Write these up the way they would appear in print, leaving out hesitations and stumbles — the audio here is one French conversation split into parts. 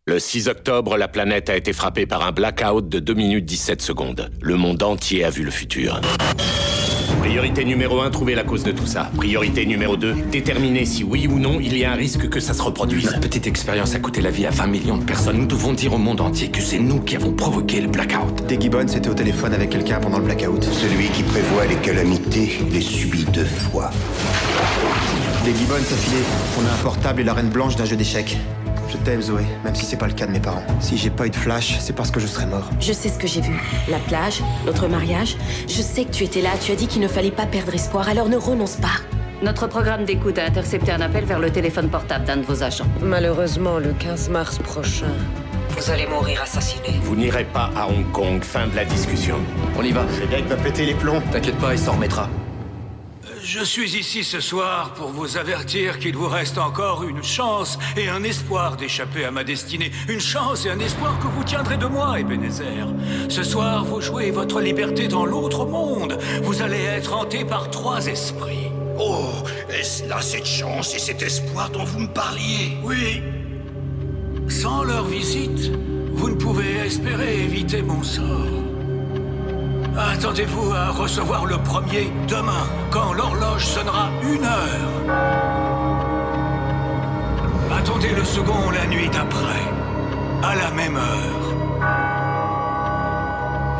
Le 6 octobre, la planète a été frappée par un blackout de 2 minutes 17 secondes. Le monde entier a vu le futur. Priorité numéro 1, trouver la cause de tout ça. Priorité numéro 2, déterminer si oui ou non il y a un risque que ça se reproduise. Notre petite expérience a coûté la vie à 20 millions de personnes. Nous devons dire au monde entier que c'est nous qui avons provoqué le blackout. Des Gibbons était au téléphone avec quelqu'un pendant le blackout. Celui qui prévoit les calamités les subit 2 fois. Des Gibbons a filé. On a un portable et la reine blanche d'un jeu d'échecs. Je t'aime, Zoé, même si c'est pas le cas de mes parents. Si j'ai pas eu de flash, c'est parce que je serais mort. Je sais ce que j'ai vu. La plage, notre mariage. Je sais que tu étais là. Tu as dit qu'il ne fallait pas perdre espoir, alors ne renonce pas. Notre programme d'écoute a intercepté un appel vers le téléphone portable d'un de vos agents. Malheureusement, le 15 mars prochain, vous allez mourir assassiné. Vous n'irez pas à Hong Kong, fin de la discussion. On y va. Le mec va péter les plombs. T'inquiète pas, il s'en remettra. Je suis ici ce soir pour vous avertir qu'il vous reste encore une chance et un espoir d'échapper à ma destinée. Une chance et un espoir que vous tiendrez de moi, Ebenezer. Ce soir, vous jouez votre liberté dans l'autre monde. Vous allez être hanté par 3 esprits. Oh, est-ce là cette chance et cet espoir dont vous me parliez? Oui. Sans leur visite, vous ne pouvez espérer éviter mon sort. Attendez-vous à recevoir le premier demain, quand l'horloge sonnera 1 heure. Attendez le second la nuit d'après, à la même heure.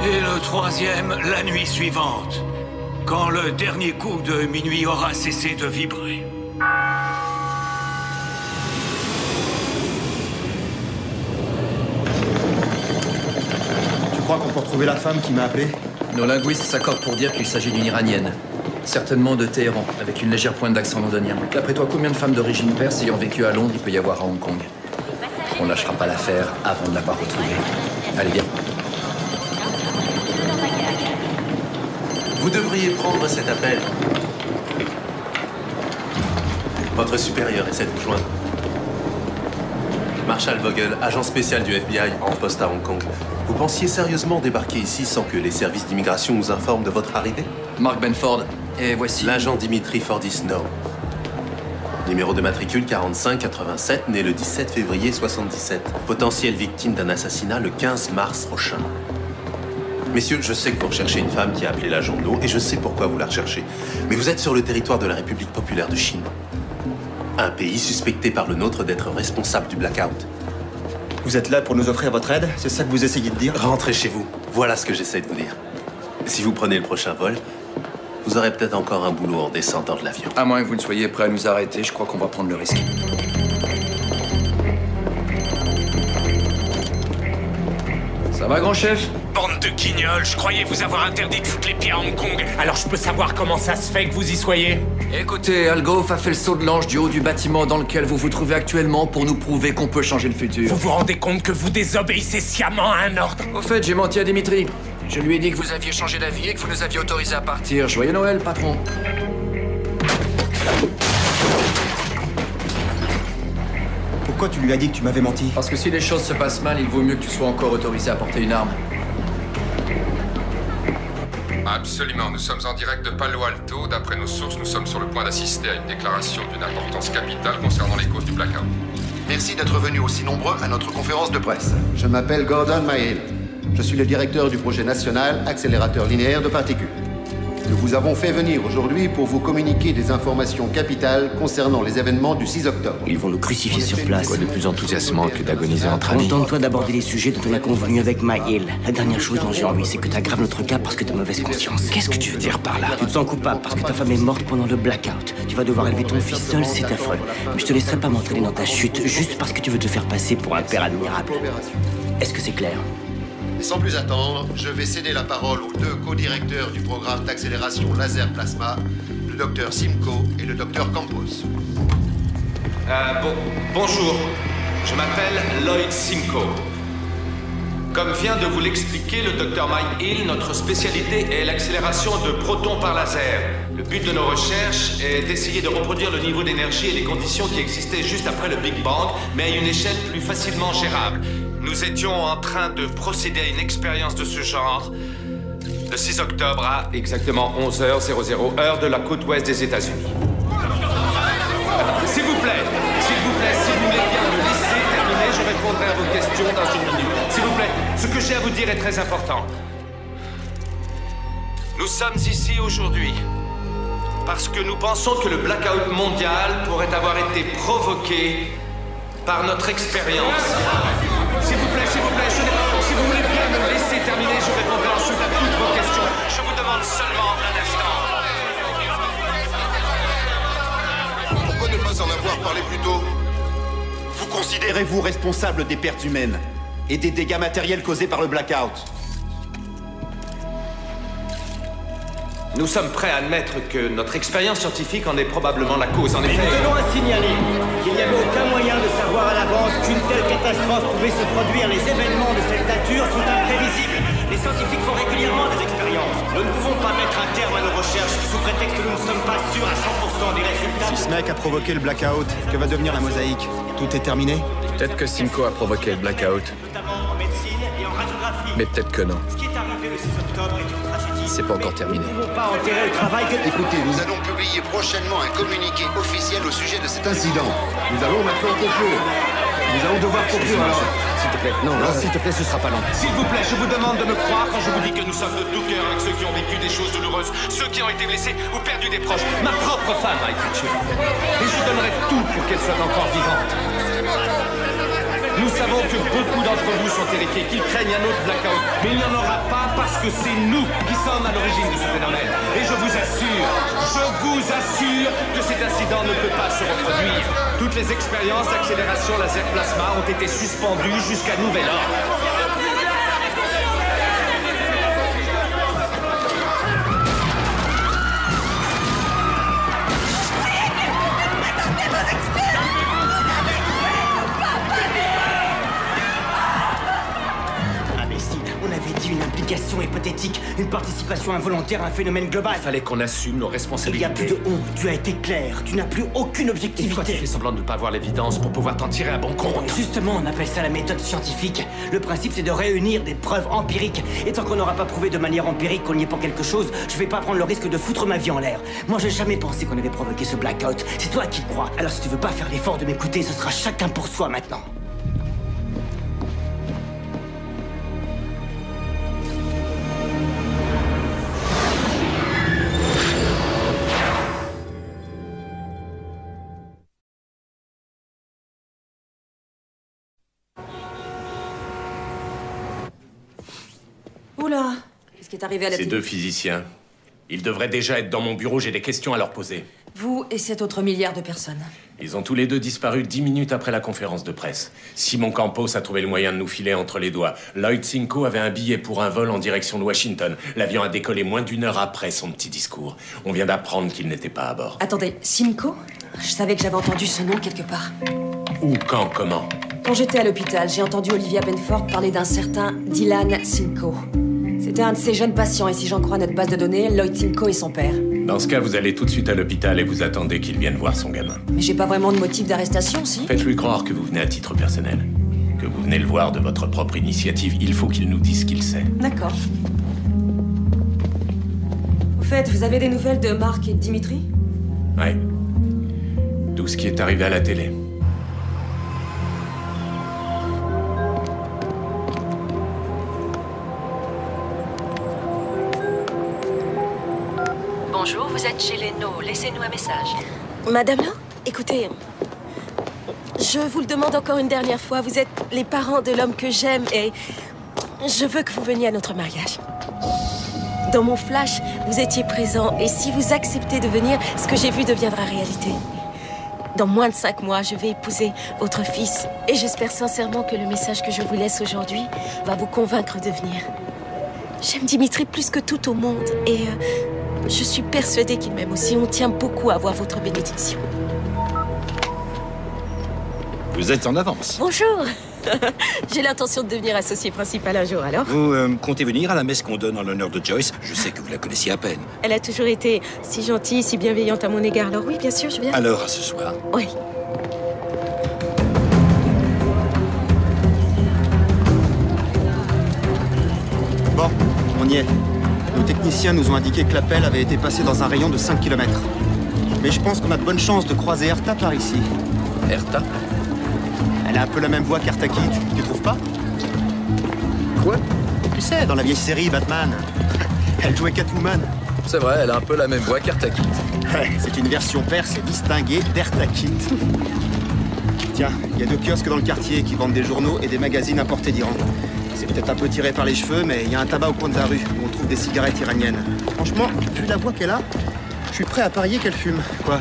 Et le 3e la nuit suivante, quand le dernier coup de minuit aura cessé de vibrer. Tu crois qu'on peut retrouver la femme qui m'a appelé? Nos linguistes s'accordent pour dire qu'il s'agit d'une Iranienne. Certainement de Téhéran, avec une légère pointe d'accent londonien. D'après toi, combien de femmes d'origine perse ayant vécu à Londres il peut y avoir à Hong Kong? On lâchera pas l'affaire avant de l'avoir retrouvée. Allez, viens. Vous devriez prendre cet appel. Votre supérieur essaie de vous joindre. Marshall Vogel, agent spécial du FBI en poste à Hong Kong. Vous pensiez sérieusement débarquer ici sans que les services d'immigration nous informent de votre arrivée? Mark Benford, et voici... L'agent Dimitri Fordisno. Numéro de matricule 4587, né le 17 février 77. Potentielle victime d'un assassinat le 15 mars prochain. Messieurs, je sais que vous recherchez une femme qui a appelé l'agent No, et je sais pourquoi vous la recherchez. Mais vous êtes sur le territoire de la République populaire de Chine. Un pays suspecté par le nôtre d'être responsable du blackout. Vous êtes là pour nous offrir votre aide? C'est ça que vous essayez de dire? Rentrez chez vous. Voilà ce que j'essaie de vous dire. Si vous prenez le prochain vol, vous aurez peut-être encore un boulot en descendant de l'avion. À moins que vous ne soyez prêt à nous arrêter, je crois qu'on va prendre le risque. Ça va, grand chef? Bande de guignols, je croyais vous avoir interdit de foutre les pieds à Hong Kong. Alors je peux savoir comment ça se fait que vous y soyez? Écoutez, Al Goff a fait le saut de l'ange du haut du bâtiment dans lequel vous vous trouvez actuellement pour nous prouver qu'on peut changer le futur. Vous vous rendez compte que vous désobéissez sciemment à un ordre? Au fait, j'ai menti à Dimitri. Je lui ai dit que vous aviez changé d'avis et que vous nous aviez autorisé à partir. Joyeux Noël, patron. Pourquoi tu lui as dit que tu m'avais menti? Parce que si les choses se passent mal, il vaut mieux que tu sois encore autorisé à porter une arme. Absolument, nous sommes en direct de Palo Alto. D'après nos sources, nous sommes sur le point d'assister à une déclaration d'une importance capitale concernant les causes du blackout. Merci d'être venus aussi nombreux à notre conférence de presse. Je m'appelle Gordon Mahill. Je suis le directeur du projet national accélérateur linéaire de particules. Nous vous avons fait venir aujourd'hui pour vous communiquer des informations capitales concernant les événements du 6 octobre. Ils vont nous crucifier sur place. Quoi de plus enthousiasmant que d'agoniser entre amis? Contente-toi d'aborder les sujets dont on a convenu avec Mahill. La dernière chose dont j'ai envie, c'est que t'aggraves notre cas parce que t'as mauvaise conscience. Qu'est-ce que tu veux dire par là? Tu te sens coupable parce que ta femme est morte pendant le blackout. Tu vas devoir élever ton fils seul, c'est affreux. Mais je te laisserai pas m'entraîner dans ta chute juste parce que tu veux te faire passer pour un père admirable. Est-ce que c'est clair? Sans plus attendre, je vais céder la parole aux 2 co-directeurs du programme d'accélération laser plasma, le docteur Simcoe et le docteur Campos. Bonjour, je m'appelle Lloyd Simcoe. Comme vient de vous l'expliquer le docteur Mike Hill, notre spécialité est l'accélération de protons par laser. Le but de nos recherches est d'essayer de reproduire le niveau d'énergie et les conditions qui existaient juste après le Big Bang, mais à une échelle plus facilement gérable. Nous étions en train de procéder à une expérience de ce genre le 6 octobre à exactement 11h00 heure de la côte ouest des États-Unis. S'il vous plaît, si vous voulez bien me laisser terminer, je réponds répondrai à vos questions dans une minute. S'il vous plaît, ce que j'ai à vous dire est très important. Nous sommes ici aujourd'hui parce que nous pensons que le blackout mondial pourrait avoir été provoqué par notre expérience. S'il vous plaît, si vous voulez bien me laisser terminer, je répondrai ensuite à toutes vos questions. Je vous demande seulement un instant. Pourquoi ne pas en avoir parlé plus tôt? Vous considérez-vous responsable des pertes humaines et des dégâts matériels causés par le blackout? Nous sommes prêts à admettre que notre expérience scientifique en est probablement la cause, en effet. Mais nous tenons à signaler qu'il n'y avait aucun moyen de savoir à l'avance qu'une telle catastrophe pouvait se produire. Les événements de cette nature sont imprévisibles. Les scientifiques font régulièrement des expériences. Nous ne pouvons pas mettre un terme à nos recherches sous prétexte que nous ne sommes pas sûrs à 100% des résultats. Si ce mec a provoqué le blackout, que va devenir la mosaïque? Tout est terminé? Peut-être que Simcoe a provoqué le blackout. Notamment en médecine et en radiographie. Mais peut-être que non. Ce qui est arrivé le 6 octobre est une tragédie. C'est pas encore terminé. Nous ne pouvons pas enterrer le travail que... Écoutez, nous allons publier prochainement un communiqué officiel au sujet de cet incident. Nous allons maintenant conclure. Nous allons devoir conclure alors. S'il te plaît, non, s'il te plaît, ce sera pas long. S'il vous plaît, je vous demande de me croire quand je vous dis que nous sommes de tout cœur avec ceux qui ont vécu des choses douloureuses, ceux qui ont été blessés ou perdu des proches. Ma propre femme a été tuée. Et je donnerai tout pour qu'elle soit encore vivante. Nous savons que beaucoup d'entre vous sont terrifiés, qu'ils craignent un autre blackout. Mais il n'y en aura pas parce que c'est nous qui sommes à l'origine de ce phénomène. Et je vous assure que cet incident ne peut pas se reproduire. Toutes les expériences d'accélération laser plasma ont été suspendues jusqu'à nouvel ordre. Une implication hypothétique, une participation involontaire à un phénomène global. Il fallait qu'on assume nos responsabilités. Il n'y a plus de honte, tu as été clair, tu n'as plus aucune objectivité. Et toi, tu fais semblant de ne pas voir l'évidence pour pouvoir t'en tirer à bon compte. Justement, on appelle ça la méthode scientifique. Le principe, c'est de réunir des preuves empiriques. Et tant qu'on n'aura pas prouvé de manière empirique qu'on y est pour quelque chose, je vais pas prendre le risque de foutre ma vie en l'air. Moi, j'ai jamais pensé qu'on avait provoqué ce blackout. C'est toi qui le crois. Alors si tu veux pas faire l'effort de m'écouter, ce sera chacun pour soi maintenant. Oula, qu'est-ce qui est arrivé à la Ces deux physiciens. Ils devraient déjà être dans mon bureau, j'ai des questions à leur poser. Vous et cet autre milliard de personnes. Ils ont tous les deux disparu 10 minutes après la conférence de presse. Simon Campos a trouvé le moyen de nous filer entre les doigts. Lloyd Simcoe avait un billet pour un vol en direction de Washington. L'avion a décollé moins d'1 heure après son petit discours. On vient d'apprendre qu'il n'était pas à bord. Attendez, Simcoe? Je savais que j'avais entendu ce nom quelque part. Où, quand, comment? Quand j'étais à l'hôpital, j'ai entendu Olivia Benford parler d'un certain Dylan Simcoe. C'était un de ses jeunes patients, et si j'en crois notre base de données, Lloyd Simcoe est son père. Dans ce cas, vous allez tout de suite à l'hôpital et vous attendez qu'il vienne voir son gamin. Mais j'ai pas vraiment de motif d'arrestation, si? Faites-lui croire que vous venez à titre personnel. Que vous venez le voir de votre propre initiative. Il faut qu'il nous dise ce qu'il sait. D'accord. Au fait, vous avez des nouvelles de Marc et de Dimitri? Ouais. Tout ce qui est arrivé à la télé. Bonjour, vous êtes chez Leno. Laissez-nous un message. Madame Lo, écoutez, je vous le demande encore une dernière fois. Vous êtes les parents de l'homme que j'aime et je veux que vous veniez à notre mariage. Dans mon flash, vous étiez présent et si vous acceptez de venir, ce que j'ai vu deviendra réalité. Dans moins de 5 mois, je vais épouser votre fils et j'espère sincèrement que le message que je vous laisse aujourd'hui va vous convaincre de venir. J'aime Dimitri plus que tout au monde et je suis persuadée qu'il m'aime aussi. On tient beaucoup à avoir votre bénédiction. Vous êtes en avance. Bonjour. J'ai l'intention de devenir associée principale un jour, alors. Vous comptez venir à la messe qu'on donne en l'honneur de Joyce? Je sais que vous la connaissiez à peine. Elle a toujours été si gentille, si bienveillante à mon égard. Alors oui, bien sûr, je viens. Alors, à ce soir. Oui. Bon, on y est. Nos techniciens nous ont indiqué que l'appel avait été passé dans un rayon de 5 km. Mais je pense qu'on a de bonnes chances de croiser Herta par ici. Herta? Elle a un peu la même voix qu'Arta Kitt, tu trouves pas? Quoi? Tu sais, dans la vieille série Batman, elle jouait Catwoman. C'est vrai, elle a un peu la même voix qu'Arta Kitt. Ouais, c'est une version perse et distinguée d'Arta Kitt. Tiens, il y a 2 kiosques dans le quartier qui vendent des journaux et des magazines importés d'Iran. C'est peut-être un peu tiré par les cheveux, mais il y a un tabac au coin de la rue où on trouve des cigarettes iraniennes. Franchement, vu la voix qu'elle a, je suis prêt à parier qu'elle fume. Quoi?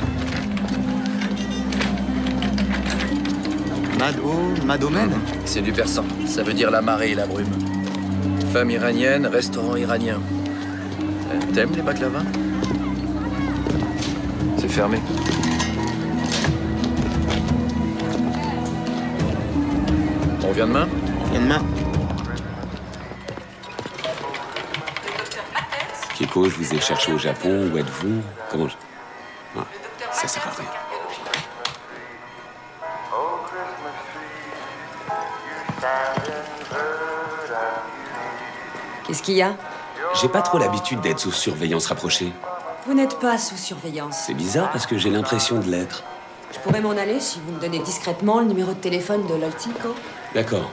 Madomed? C'est du persan. Ça veut dire la marée et la brume. Femme iranienne, restaurant iranien. T'aimes les baklava? C'est fermé. On vient demain? On vient demain. Kiko, je vous ai cherché au Japon. Où êtes-vous? Comment je... Ah, ça sert à rien. Qu'est-ce qu'il y a? J'ai pas trop l'habitude d'être sous surveillance rapprochée. Vous n'êtes pas sous surveillance. C'est bizarre parce que j'ai l'impression de l'être. Je pourrais m'en aller si vous me donnez discrètement le numéro de téléphone de Lloyd Simcoe. D'accord.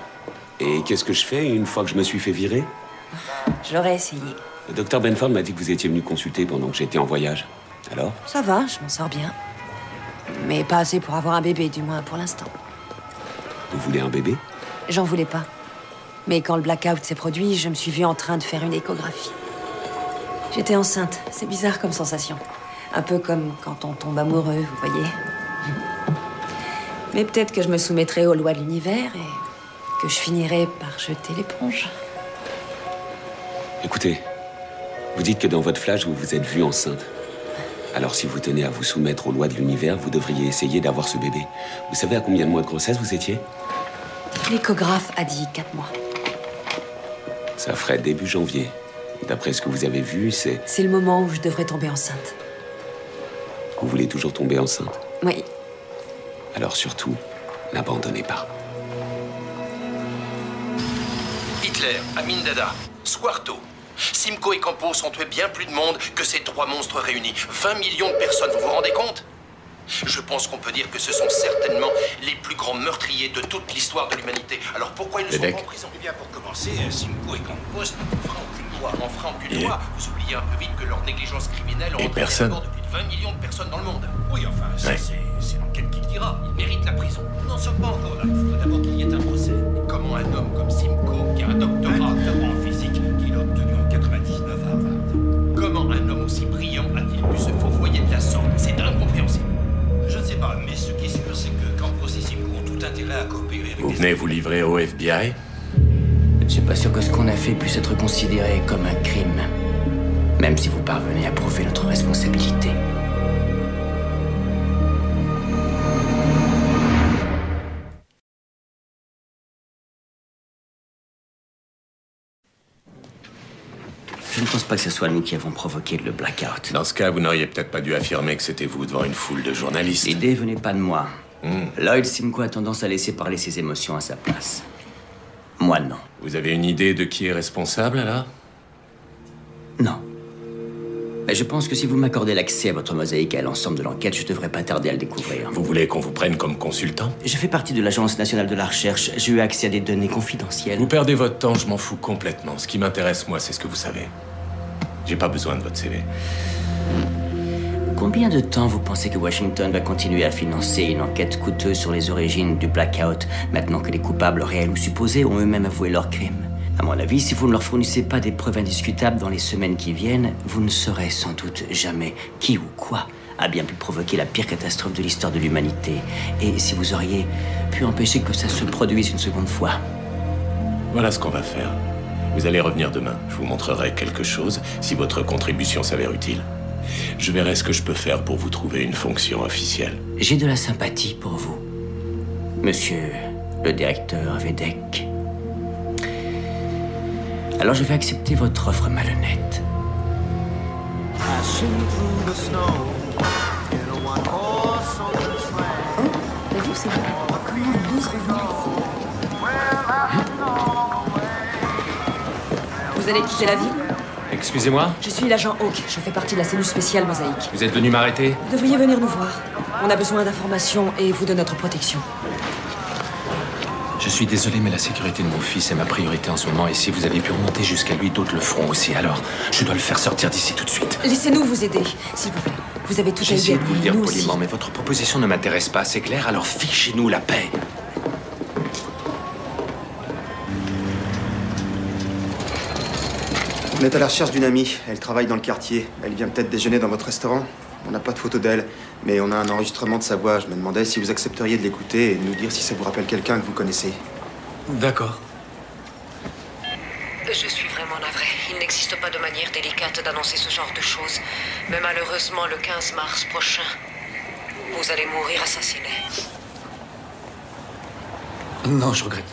Et qu'est-ce que je fais une fois que je me suis fait virer? Je l'aurais essayé. Le docteur Benford m'a dit que vous étiez venu consulter pendant que j'étais en voyage. Alors? Ça va, je m'en sors bien. Mais pas assez pour avoir un bébé, du moins pour l'instant. Vous voulez un bébé? J'en voulais pas. Mais quand le blackout s'est produit, je me suis vue en train de faire une échographie. J'étais enceinte. C'est bizarre comme sensation. Un peu comme quand on tombe amoureux, vous voyez. Mais peut-être que je me soumettrai aux lois de l'univers et que je finirai par jeter l'éponge. Écoutez, vous dites que dans votre flash, vous vous êtes vue enceinte. Alors si vous tenez à vous soumettre aux lois de l'univers, vous devriez essayer d'avoir ce bébé. Vous savez à combien de mois de grossesse vous étiez? L'échographe a dit 4 mois. Ça ferait début janvier. D'après ce que vous avez vu, c'est... C'est le moment où je devrais tomber enceinte. Vous voulez toujours tomber enceinte? Oui. Alors surtout, n'abandonnez pas. Hitler, Amin Dada, Squarto. Simcoe et Campos ont tué bien plus de monde que ces 3 monstres réunis. 20 millions de personnes, vous vous rendez compte? Je pense qu'on peut dire que ce sont certainement les plus grands meurtriers de toute l'histoire de l'humanité. Alors pourquoi ils ne sont pas en prison? Eh bien, pour commencer, Simcoe et Campos n'en fera aucune loi. Vous oubliez un peu vite que leur négligence criminelle a entraîné la mort de plus de 20 millions de personnes dans le monde. Oui, enfin, ça, c'est l'enquête qui le dira. Ils méritent la prison. Nous n'en sommes pas encore là. Il faut d'abord qu'il y ait un procès. Comment un homme comme Simcoe, qui a un doctorat en physique, qu'il a obtenu en 99 à Harvard, comment un homme aussi brillant a-t-il pu se fourvoyer de la sorte? C'est incompréhensible. Je ne sais pas, mais ce qui est sûr, c'est que Campos et Simcoe ont tout intérêt à coopérer avec Vous venez vous livrer au FBI? Je ne suis pas sûr que ce qu'on a fait puisse être considéré comme un crime. Même si vous parvenez à prouver notre responsabilité. Je ne pense pas que ce soit nous qui avons provoqué le blackout. Dans ce cas, vous n'auriez peut-être pas dû affirmer que c'était vous devant une foule de journalistes. L'idée venait pas de moi. Lloyd Simcoe a tendance à laisser parler ses émotions à sa place. Moi, non. Vous avez une idée de qui est responsable, alors? Non. Mais je pense que si vous m'accordez l'accès à votre mosaïque et à l'ensemble de l'enquête, je devrais pas tarder à le découvrir. Vous voulez qu'on vous prenne comme consultant? Je fais partie de l'Agence nationale de la recherche. J'ai eu accès à des données confidentielles. Vous perdez votre temps, je m'en fous complètement. Ce qui m'intéresse, moi, c'est ce que vous savez. J'ai pas besoin de votre CV. Combien de temps vous pensez que Washington va continuer à financer une enquête coûteuse sur les origines du blackout, maintenant que les coupables réels ou supposés ont eux-mêmes avoué leurs crimes? À mon avis, si vous ne leur fournissez pas des preuves indiscutables dans les semaines qui viennent, vous ne saurez sans doute jamais qui ou quoi a bien pu provoquer la pire catastrophe de l'histoire de l'humanité. Et si vous auriez pu empêcher que ça se produise une seconde fois. Voilà ce qu'on va faire. Vous allez revenir demain. Je vous montrerai quelque chose si votre contribution s'avère utile. Je verrai ce que je peux faire pour vous trouver une fonction officielle. J'ai de la sympathie pour vous, monsieur le directeur Vedek. Alors je vais accepter votre offre malhonnête. Vous allez quitter la ville? Excusez-moi? Je suis l'agent Hawk. Je fais partie de la cellule spéciale Mosaïque. Vous êtes venu m'arrêter? Vous devriez venir nous voir. On a besoin d'informations et vous de notre protection. suis désolé, mais la sécurité de mon fils est ma priorité en ce moment. Et si vous avez pu remonter jusqu'à lui, d'autres le feront aussi. Alors, je dois le faire sortir d'ici tout de suite. Laissez-nous vous aider, s'il vous plaît. Vous avez tout à J'essaie y de vous le dire nous poliment, aussi. mais votre proposition ne m'intéresse pas, c'est clair? Alors fichez-nous la paix. On est à la recherche d'une amie. Elle travaille dans le quartier. Elle vient peut-être déjeuner dans votre restaurant. On n'a pas de photo d'elle, mais on a un enregistrement de sa voix. Je me demandais si vous accepteriez de l'écouter et de nous dire si ça vous rappelle quelqu'un que vous connaissez. D'accord. Je suis vraiment navrée. Il n'existe pas de manière délicate d'annoncer ce genre de choses. Mais malheureusement, le 15 mars prochain, vous allez mourir assassiné. Non, je regrette.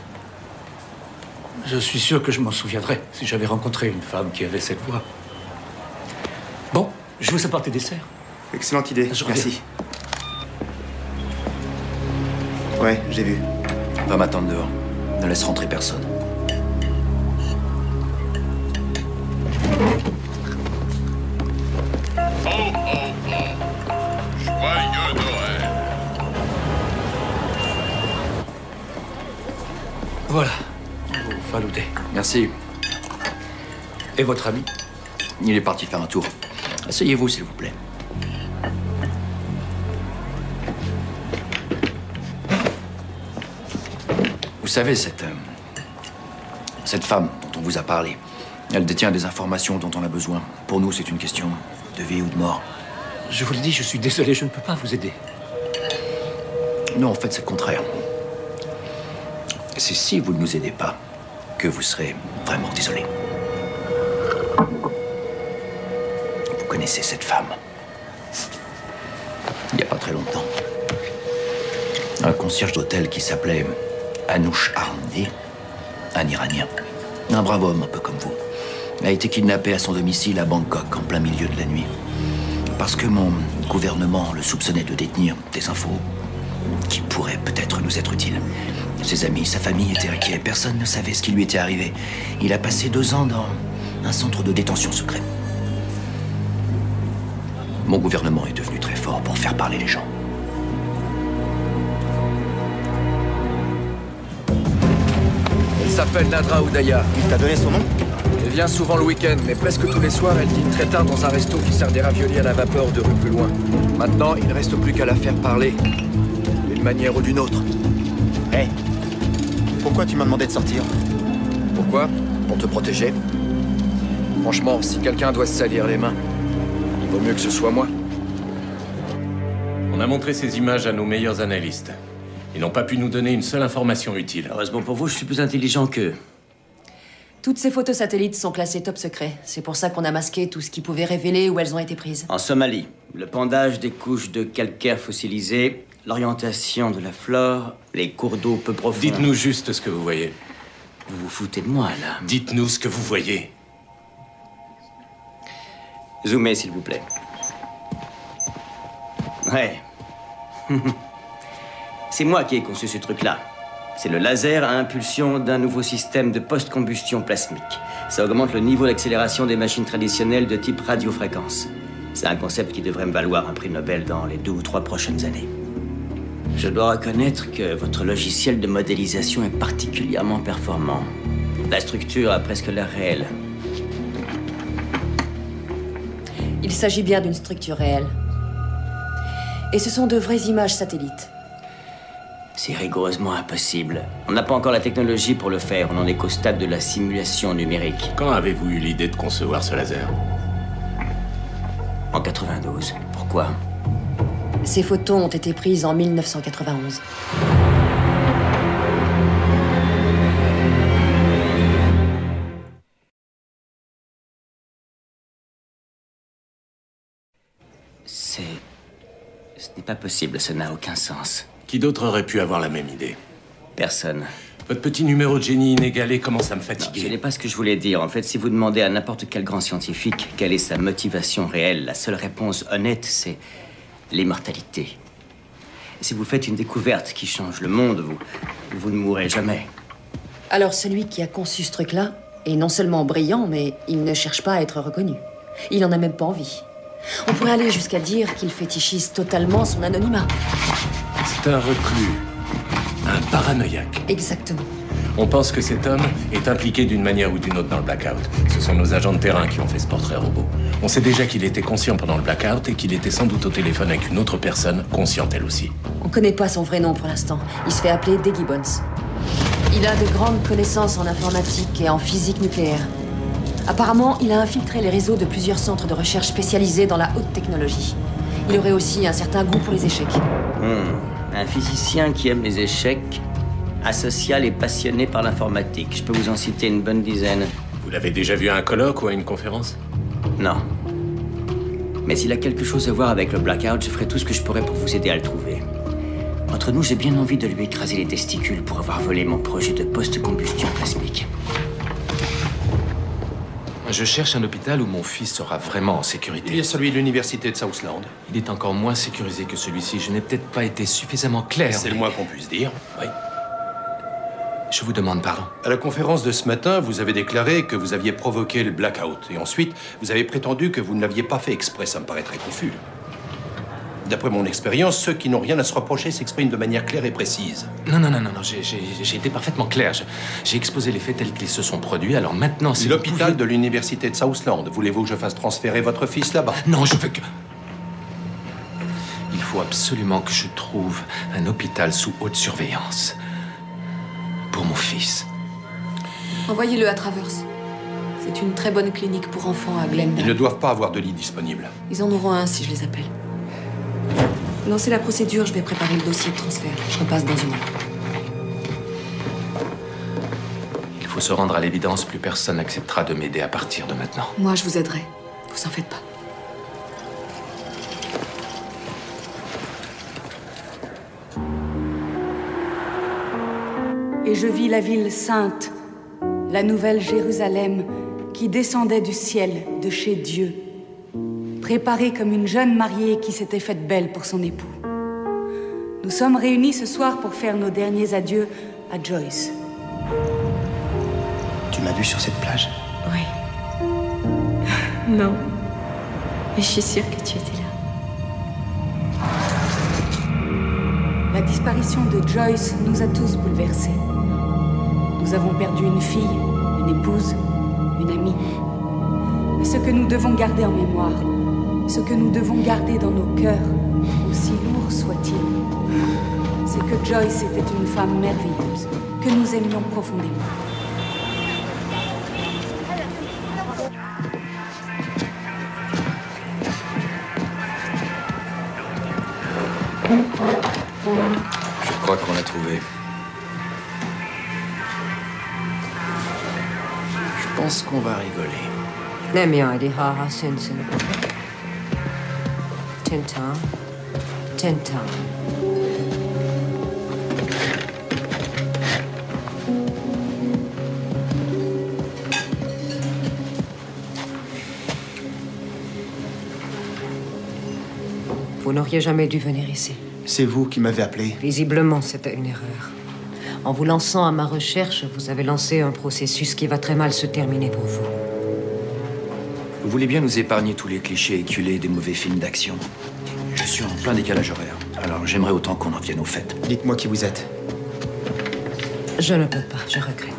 Je suis sûr que je m'en souviendrai si j'avais rencontré une femme qui avait cette voix. Bon, je vous apporte des desserts. Excellente idée, Je reviens. merci. Ouais, j'ai vu. Va m'attendre dehors. Ne laisse rentrer personne. Oh, oh, oh. Joyeux Noël. Voilà, vos faloudés. Merci. Et votre ami? Il est parti faire un tour. Asseyez-vous, s'il vous plaît. Vous savez, cette femme dont on vous a parlé, elle détient des informations dont on a besoin. Pour nous, c'est une question de vie ou de mort. Je vous le dis, je suis désolé, je ne peux pas vous aider. Non, en fait, c'est le contraire. C'est si vous ne nous aidez pas que vous serez vraiment désolé. Vous connaissez cette femme. Il n'y a pas très longtemps. Un concierge d'hôtel qui s'appelait Anoush Arandi, un Iranien. Un brave homme, un peu comme vous. A été kidnappé à son domicile à Bangkok en plein milieu de la nuit. Parce que mon gouvernement le soupçonnait de détenir des infos qui pourraient peut-être nous être utiles. Ses amis, sa famille étaient inquiets. Personne ne savait ce qui lui était arrivé. Il a passé 2 ans dans un centre de détention secret. Mon gouvernement est devenu très fort pour faire parler les gens. Elle s'appelle Nadra Oudaya. Il t'a donné son nom? Elle vient souvent le week-end, mais presque tous les soirs, elle dîne très tard dans un resto qui sert des raviolis à la vapeur 2 rues plus loin. Maintenant, il ne reste plus qu'à la faire parler, d'une manière ou d'une autre. Hé, pourquoi tu m'as demandé de sortir? Pourquoi? Pour te protéger. Franchement, si quelqu'un doit se salir les mains, il vaut mieux que ce soit moi. On a montré ces images à nos meilleurs analystes. Ils n'ont pas pu nous donner une seule information utile. Heureusement pour vous, je suis plus intelligent qu'eux. Toutes ces photos satellites sont classées top secret. C'est pour ça qu'on a masqué tout ce qui pouvait révéler où elles ont été prises. En Somalie, le pendage des couches de calcaire fossilisé, l'orientation de la flore, les cours d'eau peu profonds... Dites-nous juste ce que vous voyez. Vous vous foutez de moi, là. Dites-nous ce que vous voyez. Zoomez, s'il vous plaît. Ouais. C'est moi qui ai conçu ce truc-là. C'est le laser à impulsion d'un nouveau système de post-combustion plasmique. Ça augmente le niveau d'accélération des machines traditionnelles de type radiofréquence. C'est un concept qui devrait me valoir un prix Nobel dans les 2 ou 3 prochaines années. Je dois reconnaître que votre logiciel de modélisation est particulièrement performant. La structure a presque l'air réelle. Il s'agit bien d'une structure réelle. Et ce sont de vraies images satellites. C'est rigoureusement impossible. On n'a pas encore la technologie pour le faire. On n'en est qu'au stade de la simulation numérique. Quand avez-vous eu l'idée de concevoir ce laser? En 92. Pourquoi? Ces photos ont été prises en 1991. Ce n'est pas possible, ça n'a aucun sens. Qui d'autre aurait pu avoir la même idée? Personne. Votre petit numéro de génie inégalé commence à me Non, fatiguer. ce n'est pas ce que je voulais dire. En fait, si vous demandez à n'importe quel grand scientifique quelle est sa motivation réelle, la seule réponse honnête, c'est l'immortalité. Et si vous faites une découverte qui change le monde, vous ne mourrez jamais. Alors celui qui a conçu ce truc-là est non seulement brillant, mais il ne cherche pas à être reconnu. Il en a même pas envie. On pourrait aller jusqu'à dire qu'il fétichise totalement son anonymat. C'est un reclus. Un paranoïaque. Exactement. On pense que cet homme est impliqué d'une manière ou d'une autre dans le blackout. Ce sont nos agents de terrain qui ont fait ce portrait robot. On sait déjà qu'il était conscient pendant le blackout et qu'il était sans doute au téléphone avec une autre personne, consciente elle aussi. On connaît pas son vrai nom pour l'instant. Il se fait appeler Day Gibbons. Il a de grandes connaissances en informatique et en physique nucléaire. Apparemment, il a infiltré les réseaux de plusieurs centres de recherche spécialisés dans la haute technologie. Il aurait aussi un certain goût pour les échecs. Un physicien qui aime les échecs, asocial et passionné par l'informatique. Je peux vous en citer une bonne dizaine. Vous l'avez déjà vu à un colloque ou à une conférence? Non. Mais s'il a quelque chose à voir avec le blackout, je ferai tout ce que je pourrai pour vous aider à le trouver. Entre nous, j'ai bien envie de lui écraser les testicules pour avoir volé mon projet de post-combustion plasmique. Je cherche un hôpital où mon fils sera vraiment en sécurité. Il y a celui de l'université de Southland. Il est encore moins sécurisé que celui-ci. Je n'ai peut-être pas été suffisamment clair. C'est le moins qu'on puisse dire. Oui. Je vous demande pardon. À la conférence de ce matin, vous avez déclaré que vous aviez provoqué le blackout. Et ensuite, vous avez prétendu que vous ne l'aviez pas fait exprès. Ça me paraît très confus. D'après mon expérience, ceux qui n'ont rien à se reprocher s'expriment de manière claire et précise. Non, j'ai été parfaitement clair. J'ai exposé les faits tels qu'ils se sont produits, alors maintenant, si l'hôpital de l'université de Southland, voulez-vous que je fasse transférer votre fils là-bas? Non, je veux que... Il faut absolument que je trouve un hôpital sous haute surveillance. Pour mon fils. Envoyez-le à Travers. C'est une très bonne clinique pour enfants à Glendale. Ils ne doivent pas avoir de lit disponible. Ils en auront un si je les appelle. Lancez la procédure, je vais préparer le dossier de transfert. Je repasse dans une heure. Il faut se rendre à l'évidence, plus personne n'acceptera de m'aider à partir de maintenant. Moi, je vous aiderai. Vous en faites pas. Et je vis la ville sainte, la nouvelle Jérusalem, qui descendait du ciel, de chez Dieu, préparée comme une jeune mariée qui s'était faite belle pour son époux. Nous sommes réunis ce soir pour faire nos derniers adieux à Joyce. Tu m'as vu sur cette plage? Oui. Non. Mais je suis sûre que tu étais là. La disparition de Joyce nous a tous bouleversés. Nous avons perdu une fille, une épouse, une amie. Mais ce que nous devons garder en mémoire, ce que nous devons garder dans nos cœurs, aussi lourd soit-il, c'est que Joyce était une femme merveilleuse, que nous aimions profondément. Je crois qu'on l'a trouvé. Je pense qu'on va rigoler. Tintin. Vous n'auriez jamais dû venir ici. C'est vous qui m'avez appelé. Visiblement, c'était une erreur. En vous lançant à ma recherche, vous avez lancé un processus qui va très mal se terminer pour vous. Vous voulez bien nous épargner tous les clichés éculés des mauvais films d'action? Je suis en plein décalage horaire, alors j'aimerais autant qu'on en vienne au fait. Dites-moi qui vous êtes. Je ne peux pas, je regrette.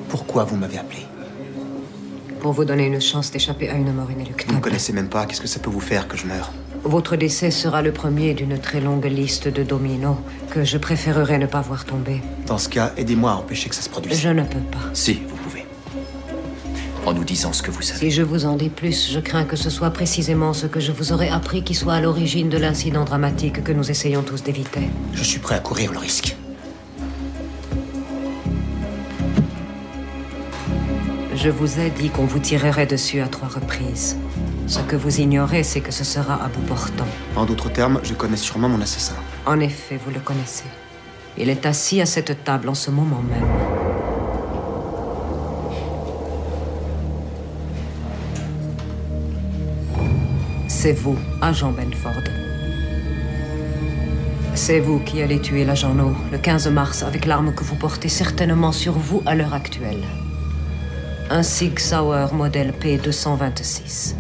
Pourquoi vous m'avez appelé? Pour vous donner une chance d'échapper à une mort inéluctable. Vous me connaissez même pas, qu'est-ce que ça peut vous faire que je meure? Votre décès sera le premier d'une très longue liste de dominos que je préférerais ne pas voir tomber. Dans ce cas, aidez-moi à empêcher que ça se produise. Je ne peux pas. Si, vous pouvez. En nous disant ce que vous savez. Si je vous en dis plus, je crains que ce soit précisément ce que je vous aurais appris qui soit à l'origine de l'incident dramatique que nous essayons tous d'éviter. Je suis prêt à courir le risque. Je vous ai dit qu'on vous tirerait dessus à 3 reprises. Ce que vous ignorez, c'est que ce sera à bout portant. En d'autres termes, je connais sûrement mon assassin. En effet, vous le connaissez. Il est assis à cette table en ce moment même. C'est vous, agent Benford. C'est vous qui allez tuer l'agent No le 15 mars avec l'arme que vous portez certainement sur vous à l'heure actuelle. Un Sig Sauer modèle P226.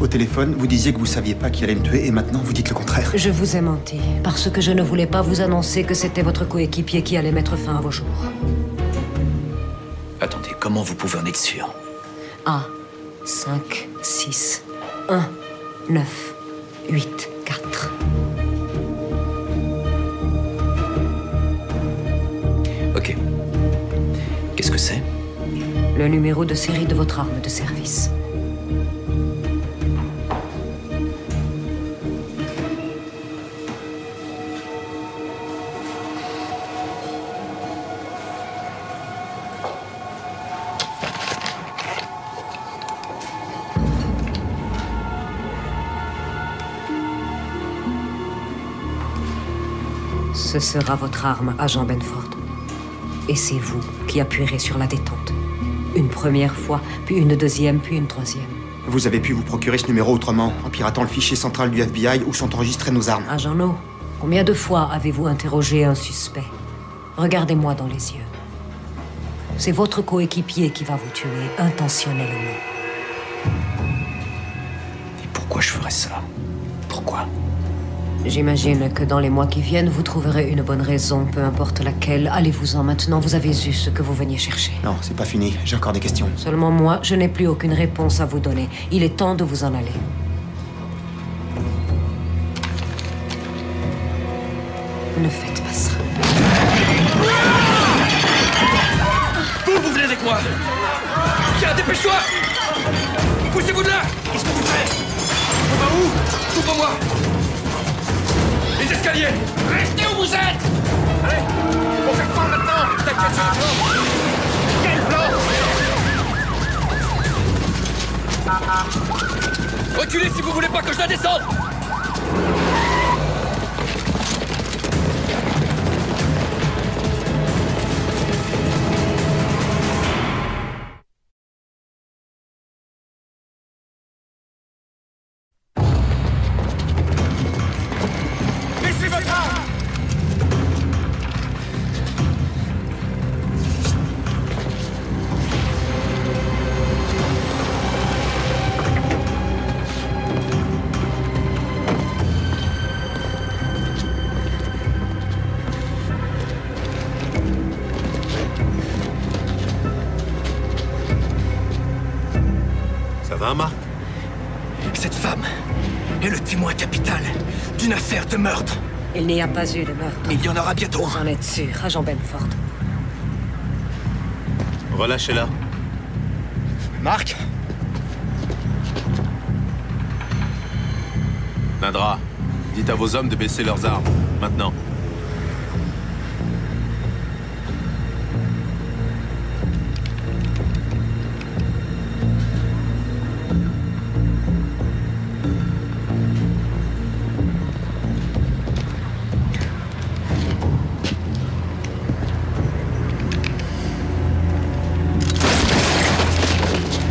Au téléphone, vous disiez que vous saviez pas qui allait me tuer et maintenant vous dites le contraire. Je vous ai menti, parce que je ne voulais pas vous annoncer que c'était votre coéquipier qui allait mettre fin à vos jours. Attendez, comment vous pouvez en être sûr? A, 5, 6, 1, 9, 8, 4. Ok. Qu'est-ce que c'est? Le numéro de série de votre arme de service. Ce sera votre arme, agent Benford. Et c'est vous qui appuierez sur la détente. Une première fois, puis une deuxième, puis une troisième. Vous avez pu vous procurer ce numéro autrement, en piratant le fichier central du FBI où sont enregistrées nos armes. Agent No, combien de fois avez-vous interrogé un suspect? Regardez-moi dans les yeux. C'est votre coéquipier qui va vous tuer intentionnellement. Et pourquoi je ferais ça? Pourquoi? J'imagine que dans les mois qui viennent, vous trouverez une bonne raison, peu importe laquelle. Allez-vous-en maintenant, vous avez eu ce que vous veniez chercher. Non, c'est pas fini, j'ai encore des questions. Seulement moi, je n'ai plus aucune réponse à vous donner. Il est temps de vous en aller. Ne faites pas ça. Vous venez avec moi! Tiens, dépêche-toi! Poussez-vous de là! Qu'est-ce que vous faites? On va où? Ouvre-moi! Les escaliers! Restez où vous êtes! Allez! On fait quoi maintenant? T'inquiète sur le plan! Quel plan? Reculez si vous voulez pas que je la descende! Cette femme est le témoin capital d'une affaire de meurtre. Il n'y a pas eu de meurtre. Mais il y en aura bientôt. Vous en êtes sûr, agent Benford? Relâchez-la. Marc? Nadra, dites à vos hommes de baisser leurs armes. Maintenant.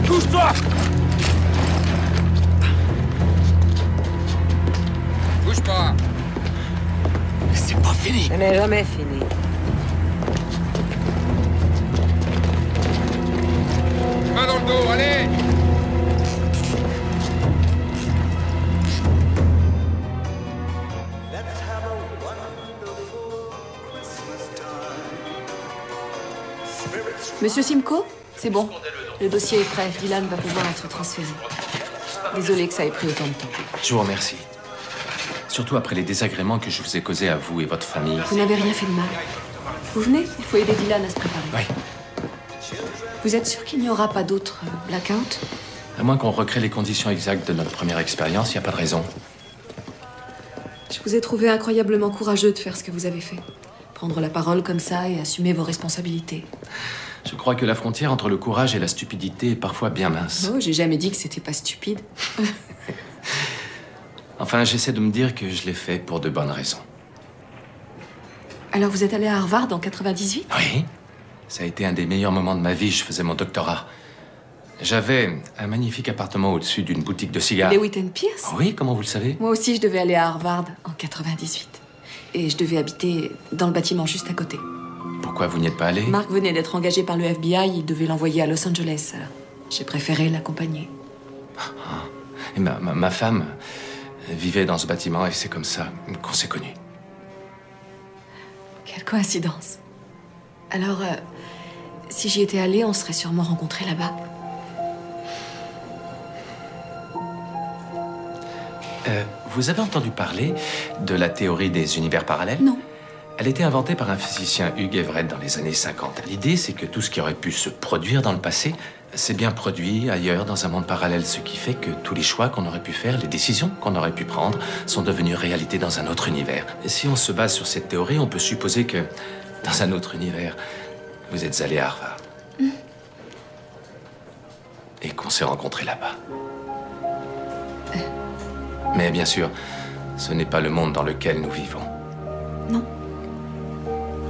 Bouge-toi! Bouge pas! C'est pas fini! Ce n'est jamais fini. Main dans le dos, allez! Monsieur Simcoe, c'est bon. Le dossier est prêt. Dylan va pouvoir être transféré. Désolé que ça ait pris autant de temps. Je vous remercie. Surtout après les désagréments que je vous ai causés à vous et votre famille. Vous n'avez rien fait de mal. Vous venez? Il faut aider Dylan à se préparer. Oui. Vous êtes sûr qu'il n'y aura pas d'autres blackouts? À moins qu'on recrée les conditions exactes de notre première expérience, il n'y a pas de raison. Je vous ai trouvé incroyablement courageux de faire ce que vous avez fait. Prendre la parole comme ça et assumer vos responsabilités. Je crois que la frontière entre le courage et la stupidité est parfois bien mince. Oh, j'ai jamais dit que c'était pas stupide. Enfin, j'essaie de me dire que je l'ai fait pour de bonnes raisons. Alors vous êtes allé à Harvard en 98? Oui. Ça a été un des meilleurs moments de ma vie. Je faisais mon doctorat. J'avais un magnifique appartement au-dessus d'une boutique de cigares. Lewitt & Pierce? Oui, comment vous le savez? Moi aussi, je devais aller à Harvard en 98. Et je devais habiter dans le bâtiment juste à côté. Pourquoi vous n'y êtes pas allé? Mark venait d'être engagé par le FBI, il devait l'envoyer à Los Angeles. Alors j'ai préféré l'accompagner. Et ma femme vivait dans ce bâtiment et c'est comme ça qu'on s'est connus. Quelle coïncidence. Alors, si j'y étais allée, on serait sûrement rencontrés là-bas. Vous avez entendu parler de la théorie des univers parallèles? Non. Elle a été inventée par un physicien, Hugh Everett, dans les années 50. L'idée, c'est que tout ce qui aurait pu se produire dans le passé s'est bien produit ailleurs, dans un monde parallèle, ce qui fait que tous les choix qu'on aurait pu faire, les décisions qu'on aurait pu prendre, sont devenus réalité dans un autre univers. Et si on se base sur cette théorie, on peut supposer que, dans un autre univers, vous êtes allé à Harvard. Et qu'on s'est rencontrés là-bas. Mais bien sûr, ce n'est pas le monde dans lequel nous vivons. Non.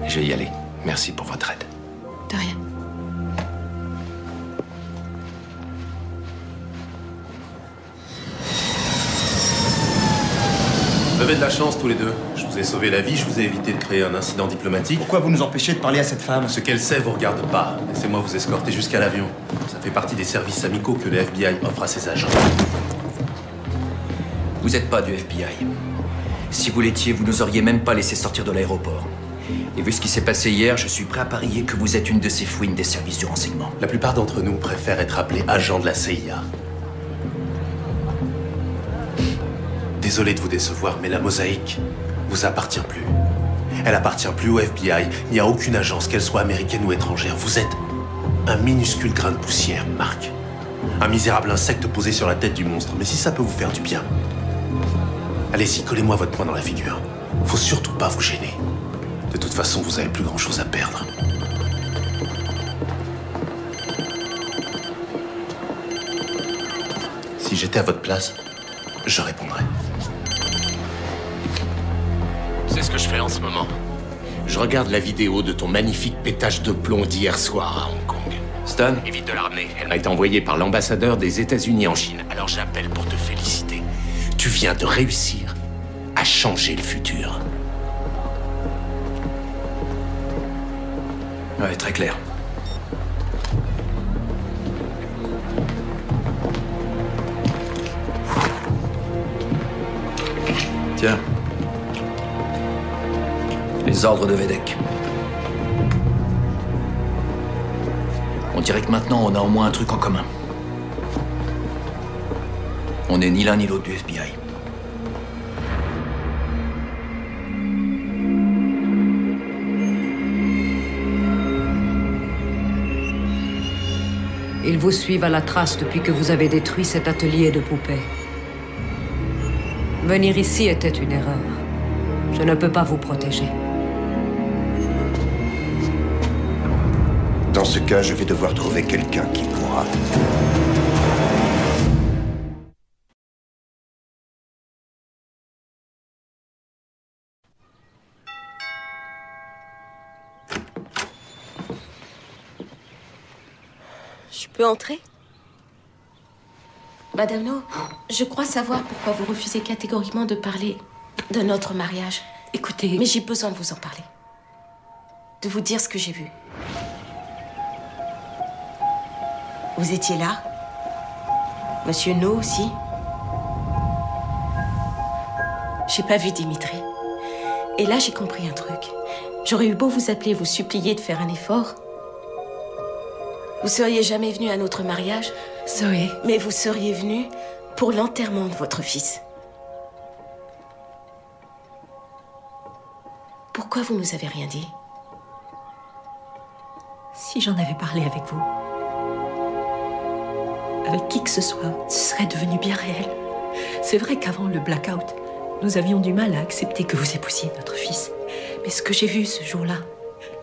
Je vais y aller. Merci pour votre aide. De rien. Vous avez de la chance tous les deux. Je vous ai sauvé la vie, je vous ai évité de créer un incident diplomatique. Pourquoi vous nous empêchez de parler à cette femme? Ce qu'elle sait vous regarde pas. Laissez-moi vous escorter jusqu'à l'avion. Ça fait partie des services amicaux que le FBI offre à ses agents. Vous n'êtes pas du FBI. Si vous l'étiez, vous nous auriez même pas laissé sortir de l'aéroport. Et vu ce qui s'est passé hier, je suis prêt à parier que vous êtes une de ces fouines des services du renseignement. La plupart d'entre nous préfèrent être appelés agents de la CIA. Désolé de vous décevoir, mais la mosaïque vous appartient plus. Elle appartient plus au FBI, ni à aucune agence, qu'elle soit américaine ou étrangère. Vous êtes un minuscule grain de poussière, Mark. Un misérable insecte posé sur la tête du monstre. Mais si ça peut vous faire du bien, allez-y, collez-moi votre poing dans la figure. Faut surtout pas vous gêner. De toute façon, vous avez plus grand-chose à perdre. Si j'étais à votre place, je répondrais. C'est ce que je fais en ce moment. Je regarde la vidéo de ton magnifique pétage de plomb d'hier soir à Hong Kong. Stan? Évite de la ramener. Elle m'a été envoyée par l'ambassadeur des États-Unis en Chine. Alors j'appelle pour te féliciter. Tu viens de réussir à changer le futur. Ouais, très clair. Tiens. Les ordres de Vedek. On dirait que maintenant, on a au moins un truc en commun. On n'est ni l'un ni l'autre du FBI. Ils vous suivent à la trace depuis que vous avez détruit cet atelier de poupées. Venir ici était une erreur. Je ne peux pas vous protéger. Dans ce cas, je vais devoir trouver quelqu'un qui pourra. Je peux entrer? Madame No, je crois savoir pourquoi vous refusez catégoriquement de parler de notre mariage. Écoutez... Mais j'ai besoin de vous en parler. De vous dire ce que j'ai vu. Vous étiez là? Monsieur No aussi? J'ai pas vu Dimitri. Et là, j'ai compris un truc. J'aurais eu beau vous appeler, vous supplier de faire un effort. Vous seriez jamais venu à notre mariage? Zoé. Mais vous seriez venu pour l'enterrement de votre fils. Pourquoi vous nous avez rien dit? Si j'en avais parlé avec vous, avec qui que ce soit, ce serait devenu bien réel. C'est vrai qu'avant le blackout, nous avions du mal à accepter que vous épousiez notre fils. Mais ce que j'ai vu ce jour-là,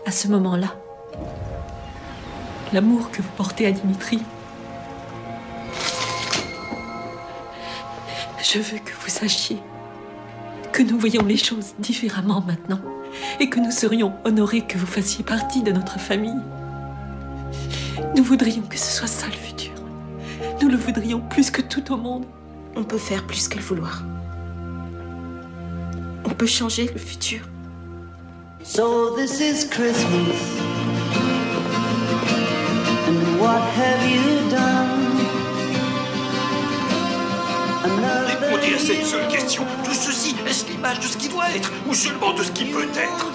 à ce moment-là, l'amour que vous portez à Dimitri, je veux que vous sachiez que nous voyons les choses différemment maintenant et que nous serions honorés que vous fassiez partie de notre famille. Nous voudrions que ce soit ça le futur. Nous le voudrions plus que tout au monde. On peut faire plus que le vouloir. On peut changer le futur. So this is Christmas, and what have you done? seule question. Tout ceci, est-ce l'image de ce qui doit être ou seulement de ce qui peut être?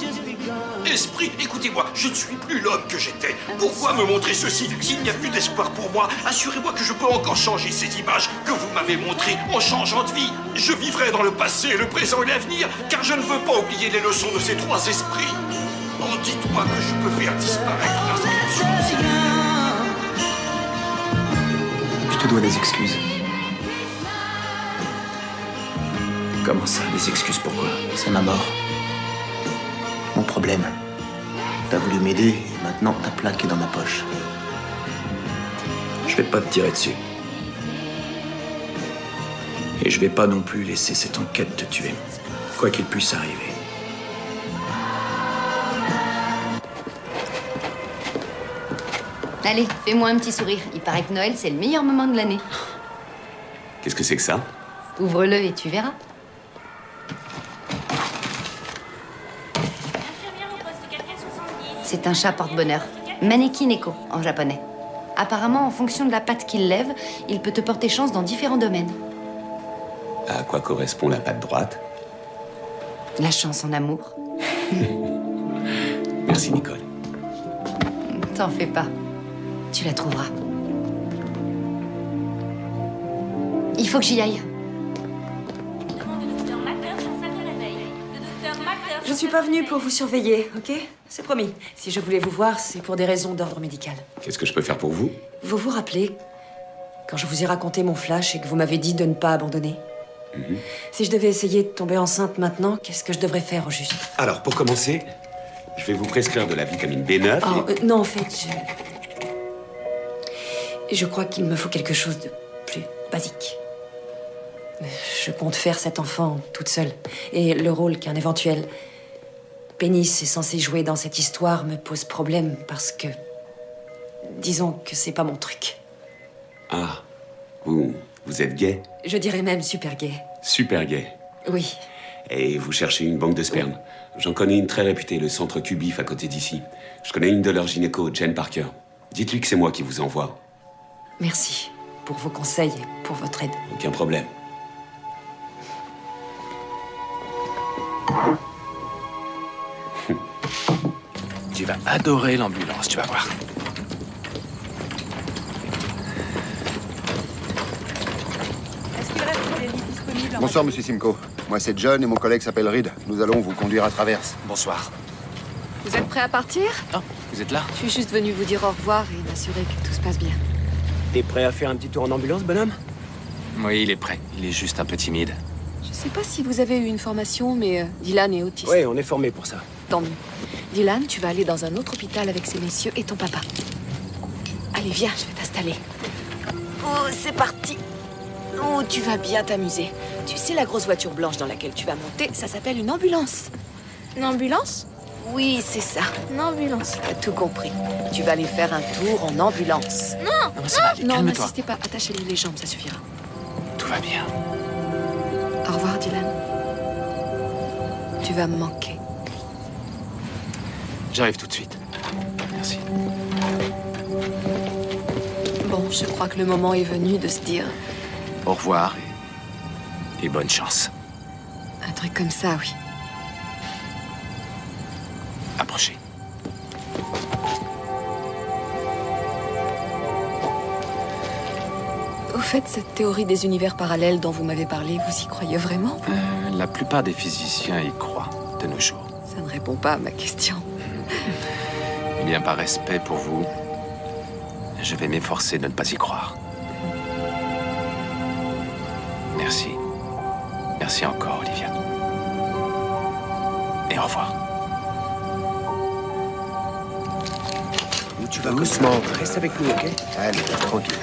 Esprit, écoutez-moi, je ne suis plus l'homme que j'étais. Pourquoi me montrer ceci? S'il n'y a plus d'espoir pour moi, assurez-moi que je peux encore changer ces images que vous m'avez montrées en changeant de vie. Je vivrai dans le passé, le présent et l'avenir, car je ne veux pas oublier les leçons de ces trois esprits. Oh, dites-moi que je peux faire disparaître l'inscription. Je te dois des excuses. Comment ça, des excuses? Pourquoi? C'est ma mort. Mon problème. T'as voulu m'aider et maintenant ta plaque est dans ma poche. Je vais pas te tirer dessus. Et je vais pas non plus laisser cette enquête te tuer, quoi qu'il puisse arriver. Allez, fais-moi un petit sourire. Il paraît que Noël, c'est le meilleur moment de l'année. Qu'est-ce que c'est que ça? Ouvre-le et tu verras. C'est un chat porte-bonheur. Maneki Neko, en japonais. Apparemment, en fonction de la patte qu'il lève, il peut te porter chance dans différents domaines. À quoi correspond la patte droite? La chance en amour. Merci, Nicole. T'en fais pas. Tu la trouveras. Il faut que j'y aille. Je suis pas venue pour vous surveiller, ok? C'est promis. Si je voulais vous voir, c'est pour des raisons d'ordre médical. Qu'est-ce que je peux faire pour vous? Vous vous rappelez quand je vous ai raconté mon flash et que vous m'avez dit de ne pas abandonner? Si je devais essayer de tomber enceinte maintenant, qu'est-ce que je devrais faire au juste? Alors, pour commencer, je vais vous prescrire de la vitamine B9. Oh, non, en fait, je crois qu'il me faut quelque chose de plus basique. Je compte faire cet enfant toute seule. Et le rôle qu'un éventuel pénis est censé jouer dans cette histoire me pose problème parce que... disons que c'est pas mon truc. Ah, vous êtes gay? Je dirais même super gay. Super gay. Oui. Et vous cherchez une banque de sperme? J'en connais une très réputée, le centre Cubif à côté d'ici. Je connais une de leurs gynécos, Jane Parker. Dites-lui que c'est moi qui vous envoie. Merci pour vos conseils et pour votre aide. Aucun problème. Tu vas adorer l'ambulance, tu vas voir. Est-ce qu'il reste des lits disponibles? Bonsoir, monsieur Simcoe. Moi, c'est John et mon collègue s'appelle Reed. Nous allons vous conduire à Traverse. Bonsoir. Vous êtes prêt à partir? Oh, vous êtes là? Je suis juste venue vous dire au revoir et m'assurer que tout se passe bien. T'es prêt à faire un petit tour en ambulance, bonhomme? Oui, il est prêt. Il est juste un peu timide. Je sais pas si vous avez eu une formation, mais Dylan est autiste. Ouais, on est formé pour ça. Tant mieux. Dylan, tu vas aller dans un autre hôpital avec ces messieurs et ton papa. Allez, viens, je vais t'installer. Oh, c'est parti. Oh, tu vas bien t'amuser. Tu sais, la grosse voiture blanche dans laquelle tu vas monter, ça s'appelle une ambulance. Une ambulance? Oui, c'est ça. Une ambulance. T'as tout compris. Tu vas aller faire un tour en ambulance. Non, non, n'insistez pas. Attachez-lui les jambes, ça suffira. Tout va bien. Au revoir, Dylan. Tu vas me manquer. J'arrive tout de suite. Merci. Bon, je crois que le moment est venu de se dire... Au revoir et bonne chance. Un truc comme ça, oui. Approchez. Au fait, cette théorie des univers parallèles dont vous m'avez parlé, vous y croyez vraiment? La plupart des physiciens y croient de nos jours. Ça ne répond pas à ma question. Eh bien, par respect pour vous, je vais m'efforcer de ne pas y croire. Merci. Merci encore, Olivia. Et au revoir. Où tu vas doucement? Reste avec nous, ok? Allez, tranquille.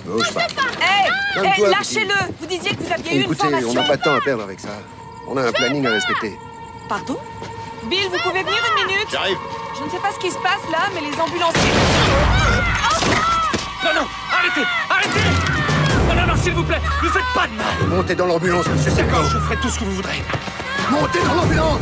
Bouge pas. Hé, lâchez-le! Vous disiez que vous aviez eu une Écoutez, formation. on n'a pas de temps à perdre avec ça. On a un planning à respecter. Pardon? Bill, vous pouvez venir une minute? J'arrive. Je ne sais pas ce qui se passe là, mais les ambulanciers... Non, non, arrêtez! Arrêtez! Non, non, non, s'il vous plaît, ne faites pas de mal! Montez dans l'ambulance, monsieur Simcoe. Je ferai tout ce que vous voudrez. Montez dans l'ambulance!